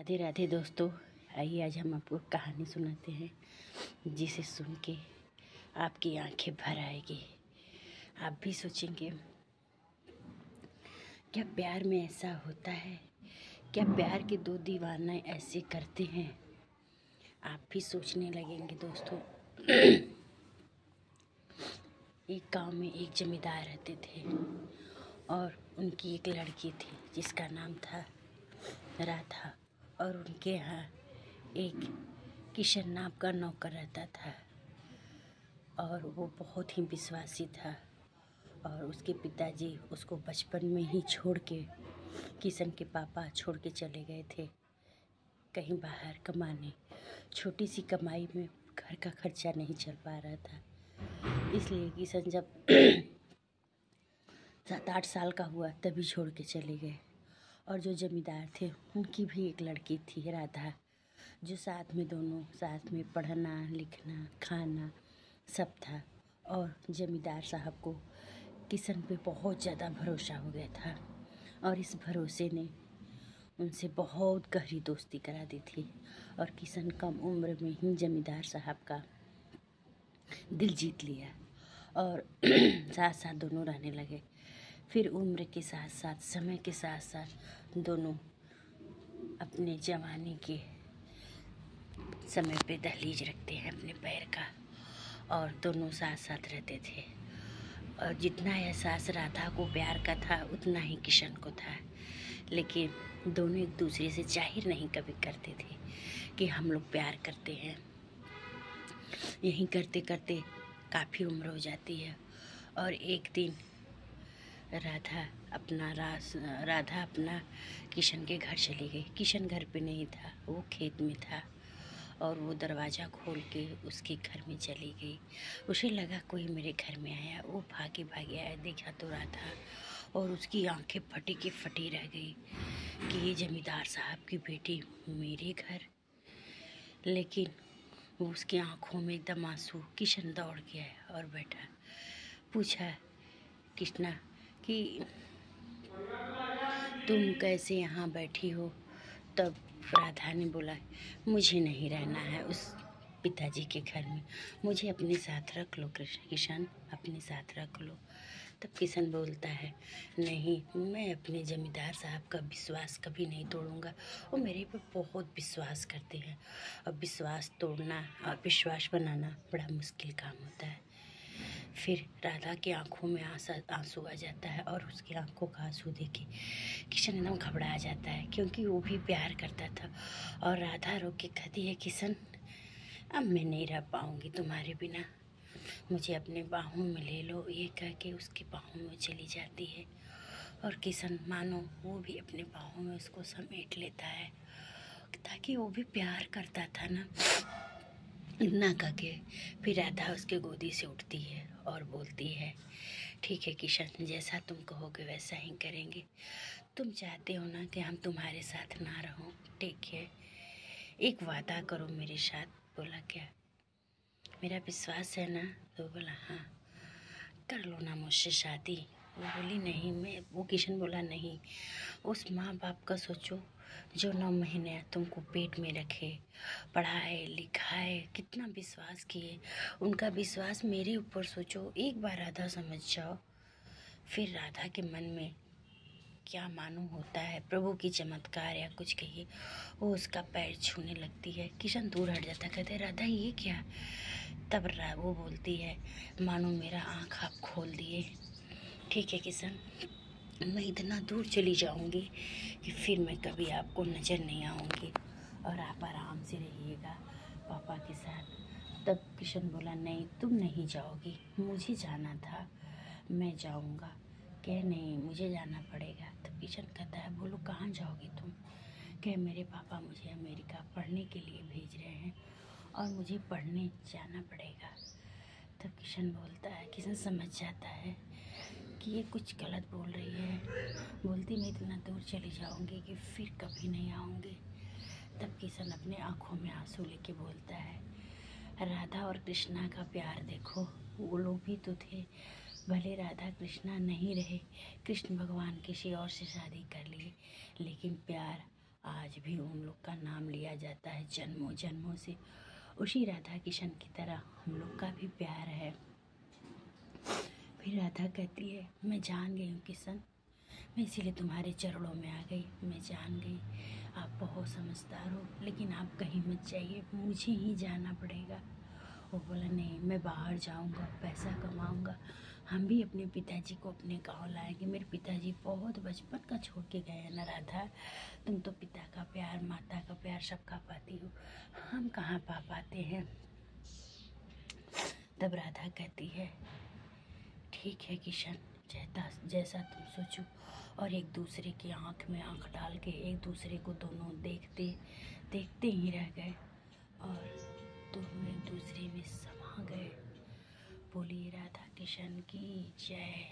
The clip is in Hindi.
राधे राधे दोस्तों। आइए आज हम आपको कहानी सुनाते हैं जिसे सुन के आपकी आंखें भर आएगी। आप भी सोचेंगे क्या प्यार में ऐसा होता है, क्या प्यार के दो दीवाने ऐसे करते हैं। आप भी सोचने लगेंगे दोस्तों। एक गांव में एक जमींदार रहते थे और उनकी एक लड़की थी जिसका नाम था राधा। और उनके यहाँ एक किशन नाम का नौकर रहता था और वो बहुत ही विश्वासी था। और उसके पिताजी उसको बचपन में ही छोड़ के, किशन के पापा छोड़ के चले गए थे कहीं बाहर कमाने। छोटी सी कमाई में घर का खर्चा नहीं चल पा रहा था, इसलिए किशन जब 7-8 साल का हुआ तभी छोड़ के चले गए। और जो जमींदार थे उनकी भी एक लड़की थी राधा, जो साथ में दोनों साथ में पढ़ना लिखना खाना सब था। और जमींदार साहब को किशन पे बहुत ज़्यादा भरोसा हो गया था और इस भरोसे ने उनसे बहुत गहरी दोस्ती करा दी थी। और किशन कम उम्र में ही जमींदार साहब का दिल जीत लिया और साथ साथ दोनों रहने लगे। फिर उम्र के साथ साथ समय के साथ साथ दोनों अपने जवानी के समय पे दहलीज रखते हैं अपने पैर का, और दोनों साथ साथ रहते थे। और जितना एहसास राधा को प्यार का था उतना ही किशन को था, लेकिन दोनों एक दूसरे से जाहिर नहीं कभी करते थे कि हम लोग प्यार करते हैं। यहीं करते करते काफ़ी उम्र हो जाती है और एक दिन राधा अपना किशन के घर चली गई। किशन घर पे नहीं था, वो खेत में था और वो दरवाज़ा खोल के उसके घर में चली गई। उसे लगा कोई मेरे घर में आया। वो भागे आया, देखा तो राधा, और उसकी आंखें फटी की फटी रह गई कि ये जमींदार साहब की बेटी मेरे घर। लेकिन वो उसकी आंखों में एकदम आंसू। किशन दौड़ गया और बैठा, पूछा कृष्णा कि तुम कैसे यहाँ बैठी हो। तब राधा ने बोला मुझे नहीं रहना है उस पिताजी के घर में, मुझे अपने साथ रख लो किशन, अपने साथ रख लो। तब किशन बोलता है नहीं, मैं अपने जमींदार साहब का विश्वास कभी नहीं तोड़ूंगा। वो मेरे पे बहुत विश्वास करते हैं और विश्वास तोड़ना और विश्वास बनाना बड़ा मुश्किल काम होता है। फिर राधा की आंखों में आंसू आ जाता है और उसकी आंखों का आंसू देखे किशन एकदम घबरा जाता है, क्योंकि वो भी प्यार करता था। और राधा रो के कहती है किशन, अब मैं नहीं रह पाऊँगी तुम्हारे बिना, मुझे अपने बाहों में ले लो। ये कह के उसके बाहों में चली जाती है और किशन मानो वो भी अपने बाहों में उसको समेट लेता है, ताकि वो भी प्यार करता था ना। इतना कह के फिर राधा उसके गोदी से उठती है और बोलती है ठीक है किशन, जैसा तुम कहोगे वैसा ही करेंगे। तुम चाहते हो ना कि हम तुम्हारे साथ ना रहो, ठीक है, एक वादा करो मेरे साथ। बोला क्या, मेरा विश्वास है ना। तो बोला हाँ, कर लो ना मुझसे शादी। वो बोली नहीं, वो किशन बोला नहीं, उस माँ बाप का सोचो जो 9 महीने तुमको पेट में रखे, पढ़ाए लिखाए, कितना विश्वास किए। उनका विश्वास मेरे ऊपर सोचो, एक बार राधा समझ जाओ। फिर राधा के मन में क्या मालूम होता है, प्रभु की चमत्कार या कुछ कहिए, वो उसका पैर छूने लगती है। किशन दूर हट जाता, कहते राधा ये क्या। तब वो बोलती है मानो मेरा आँख आप खोल दिए, ठीक है किशन, मैं इतना दूर चली जाऊंगी कि फिर मैं कभी आपको नज़र नहीं आऊंगी और आप आराम से रहिएगा पापा के साथ। तब किशन बोला नहीं, तुम नहीं जाओगी, मुझे जाना था, मैं जाऊंगा। कह नहीं, मुझे जाना पड़ेगा। तब किशन कहता है बोलो कहाँ जाओगी तुम। कह मेरे पापा मुझे अमेरिका पढ़ने के लिए भेज रहे हैं और मुझे पढ़ने जाना पड़ेगा। तब किशन बोलता है, किशन समझ जाता है कि ये कुछ गलत बोल रही है। बोलती मैं इतना दूर चली जाऊंगी कि फिर कभी नहीं आऊँगी। तब किशन अपने आँखों में आंसू लेके बोलता है राधा और कृष्णा का प्यार देखो, वो लोग भी तो थे, भले राधा कृष्णा नहीं रहे, कृष्ण भगवान किसी और से शादी कर लिए, लेकिन प्यार आज भी उन लोग का नाम लिया जाता है जन्मों जन्मों से। उसी राधा किशन की तरह हम लोग का भी प्यार है। फिर राधा कहती है, मैं जान गई हूँ किशन, मैं इसीलिए तुम्हारे चरणों में आ गई। मैं जान गई आप बहुत समझदार हो, लेकिन आप कहीं मत जाइए, मुझे ही जाना पड़ेगा। वो बोला, नहीं मैं बाहर जाऊंगा, पैसा कमाऊंगा, हम भी अपने पिताजी को अपने गांव लाएंगे। मेरे पिताजी बहुत बचपन का छोड़ के गए हैं ना राधा, तुम तो पिता का प्यार माता का प्यार सबका पाती हो, हम कहाँ पा पाते हैं। तब राधा कहती है, ठीक है किशन, जैसा तुम सोचो। और एक दूसरे की आंख में आंख डाल के एक दूसरे को दोनों देखते देखते ही रह गए और दोनों एक दूसरे में समा गए। बोलिए राधा किशन की जय।